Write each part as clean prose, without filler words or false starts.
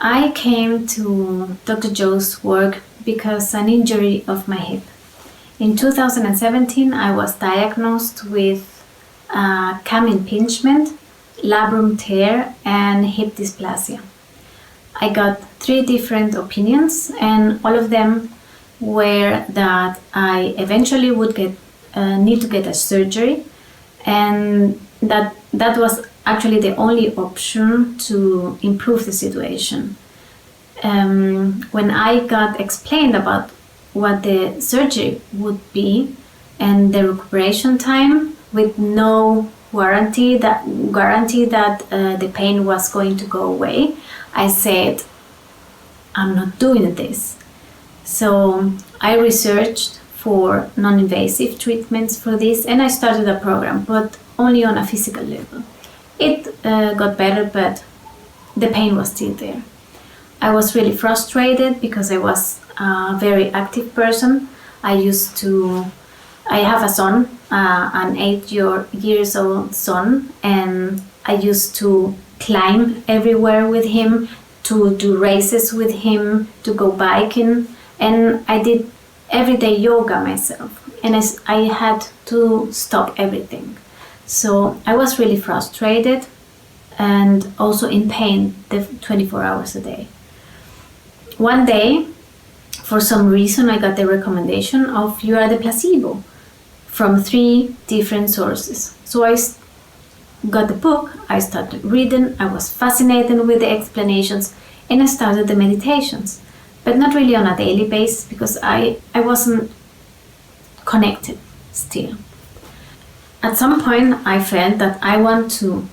I came to Dr. Joe's work because an injury of my hip. In 2017, I was diagnosed with cam impingement, labrum tear, and hip dysplasia. I got 3 different opinions, and all of them were that I eventually would need to get a surgery, and that was actually the only option to improve the situation. When I got explained about what the surgery would be and the recuperation time with no guarantee that the pain was going to go away, I said, I'm not doing this. So I researched for non-invasive treatments for this, and I started a program, but only on a physical level. It got better, but the pain was still there. I was really frustrated because I was a very active person. I have a son, an 8-year old son, and I used to climb everywhere with him, to do races with him, to go biking, and I did everyday yoga myself, and I had to stop everything. So I was really frustrated and also in pain 24 hours a day. One day, for some reason, I got the recommendation of you are the placebo from 3 different sources. So I got the book, I started reading, I was fascinated with the explanations, and I started the meditations, but not really on a daily basis because I wasn't connected still. At some point, I felt that I want to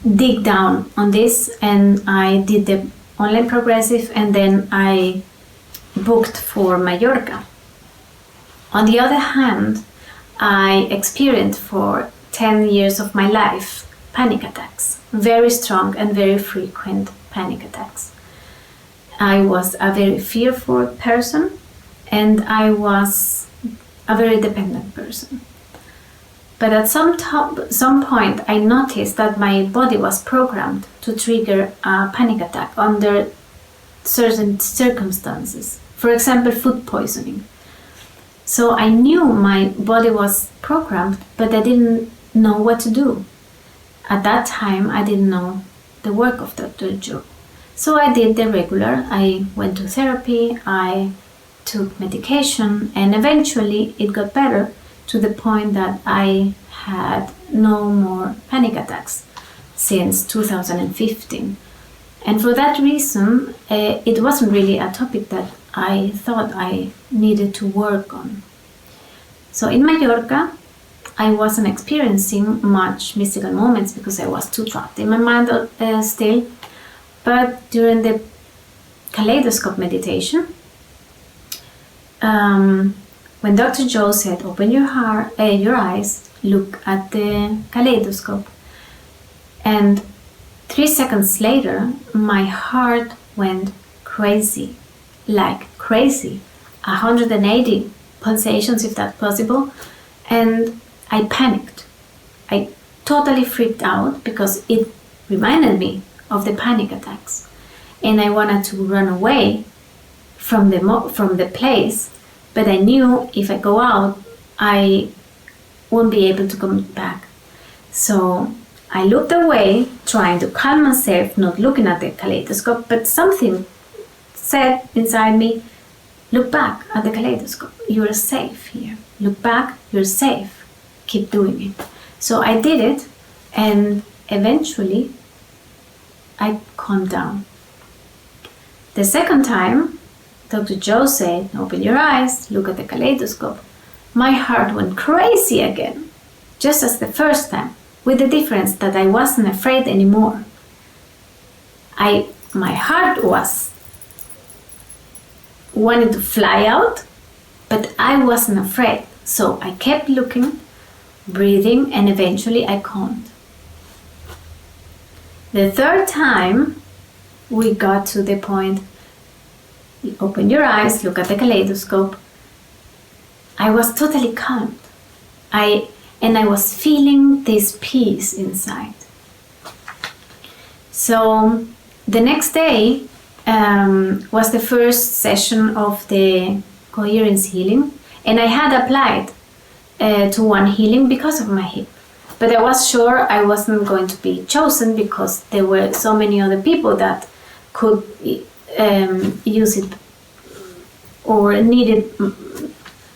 dig down on this, and I did the online progressive, and then I booked for Mallorca. On the other hand, I experienced for 10 years of my life panic attacks, very strong and very frequent panic attacks. I was a very fearful person, and I was a very dependent person. But at some point, I noticed that my body was programmed to trigger a panic attack under certain circumstances. For example, food poisoning. So I knew my body was programmed, but I didn't know what to do. At that time, I didn't know the work of Dr. Joe. So I did the regular. I went to therapy, I took medication, and eventually it got better, to the point that I had no more panic attacks since 2015. And for that reason, it wasn't really a topic that I thought I needed to work on. So in Mallorca, I wasn't experiencing much mystical moments because I was too trapped in my mind still. But during the Kaleidoscope meditation, when Dr. Joe said, open your eyes, look at the kaleidoscope. And 3 seconds later, my heart went crazy, like crazy, 180 pulsations if that's possible. And I panicked. I totally freaked out because it reminded me of the panic attacks. And I wanted to run away from the place. But I knew if I go out, I won't be able to come back. So I looked away, trying to calm myself, not looking at the kaleidoscope, but something said inside me, look back at the kaleidoscope. You're safe here. Look back, you're safe. Keep doing it. So I did it, and eventually I calmed down. The second time, Dr. Joe said, open your eyes, look at the kaleidoscope. My heart went crazy again, just as the first time, with the difference that I wasn't afraid anymore. My heart was wanting to fly out, but I wasn't afraid. So I kept looking, breathing, and eventually I calmed. The third time, we got to the point, open your eyes, look at the kaleidoscope. I was totally calmed. I was feeling this peace inside. So The next day was the first session of the Coherence healing, and I had applied to one healing because of my hip. But I was sure I wasn't going to be chosen because there were so many other people that could use it or need it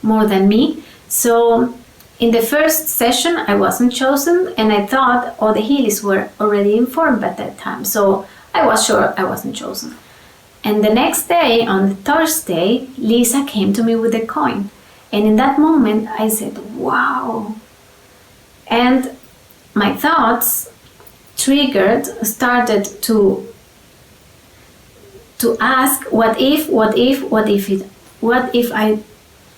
more than me. So in the first session I wasn't chosen, and I thought all the healers were already informed at that time. So I was sure I wasn't chosen. And the next day, on Thursday, Lisa came to me with a coin. And in that moment I said, wow. And my thoughts started to ask, what if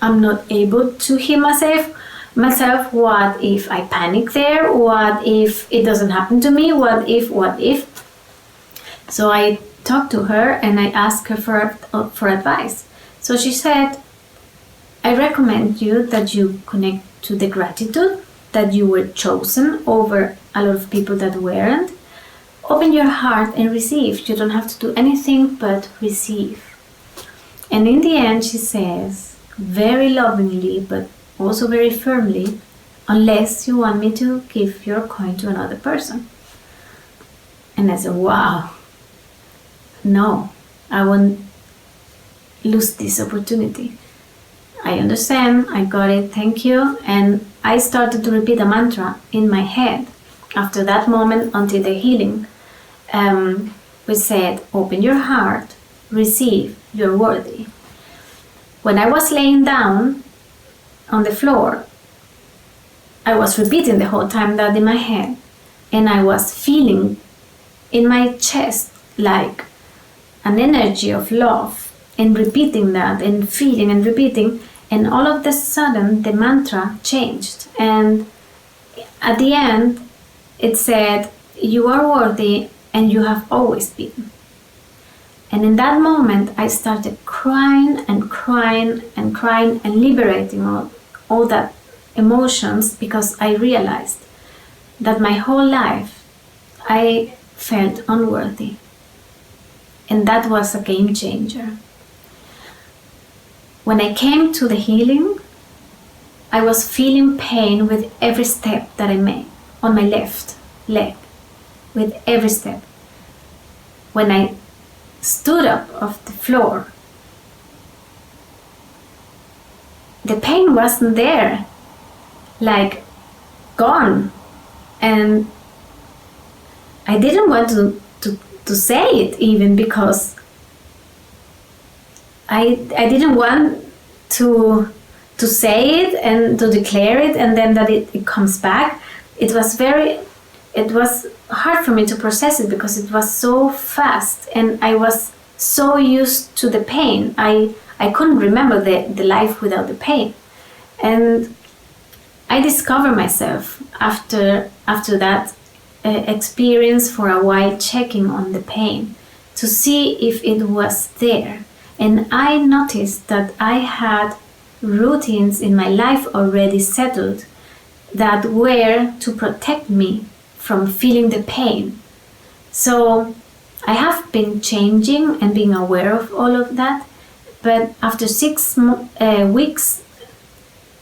I'm not able to heal myself? What if I panic there? What if it doesn't happen to me? What if? So I talked to her and I asked her for advice. So she said, I recommend you that you connect to the gratitude that you were chosen over a lot of people that weren't. Open your heart and receive. You don't have to do anything but receive. And in the end, she says, very lovingly, but also very firmly, unless you want me to give your coin to another person. And I said, wow, no, I won't lose this opportunity. I understand, I got it, thank you. And I started to repeat a mantra in my head after that moment until the healing. We said, open your heart, receive, you're worthy. When I was laying down on the floor, I was repeating the whole time that in my head, and I was feeling in my chest like an energy of love, and repeating that and feeling and repeating, and all of a sudden the mantra changed, and at the end it said, you are worthy and you have always been. And in that moment I started crying and crying and crying and liberating all that emotions, because I realized that my whole life I felt unworthy. And that was a game changer. When I came to the healing, I was feeling pain with every step that I made on my left leg, with every step. When I stood up off the floor, the pain wasn't there, like gone. And I didn't want to say it even, because I didn't want to say it and to declare it, and then that it comes back. It was hard for me to process it because it was so fast, and I was so used to the pain. I couldn't remember the life without the pain. And I discovered myself after that experience for a while, checking on the pain to see if it was there. And I noticed that I had routines in my life already settled that were to protect me from feeling the pain. So I have been changing and being aware of all of that. But after 6 weeks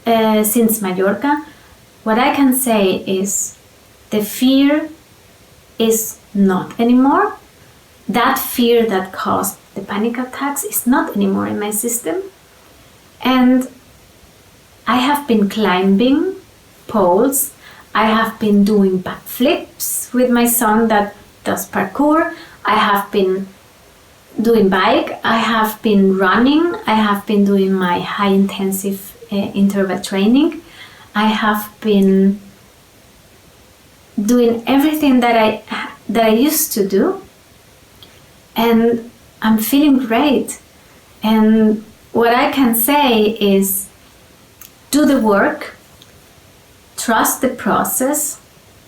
since Mallorca, what I can say is the fear is not anymore. That fear that caused the panic attacks is not anymore in my system. And I have been climbing poles. I have been doing backflips with my son that does parkour. I have been doing bike. I have been running. I have been doing my high intensive interval training. I have been doing everything that I used to do, and I'm feeling great. And what I can say is, do the work, trust the process,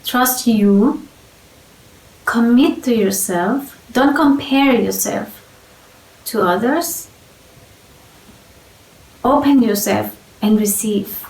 trust you, commit to yourself, don't compare yourself to others, open yourself and receive.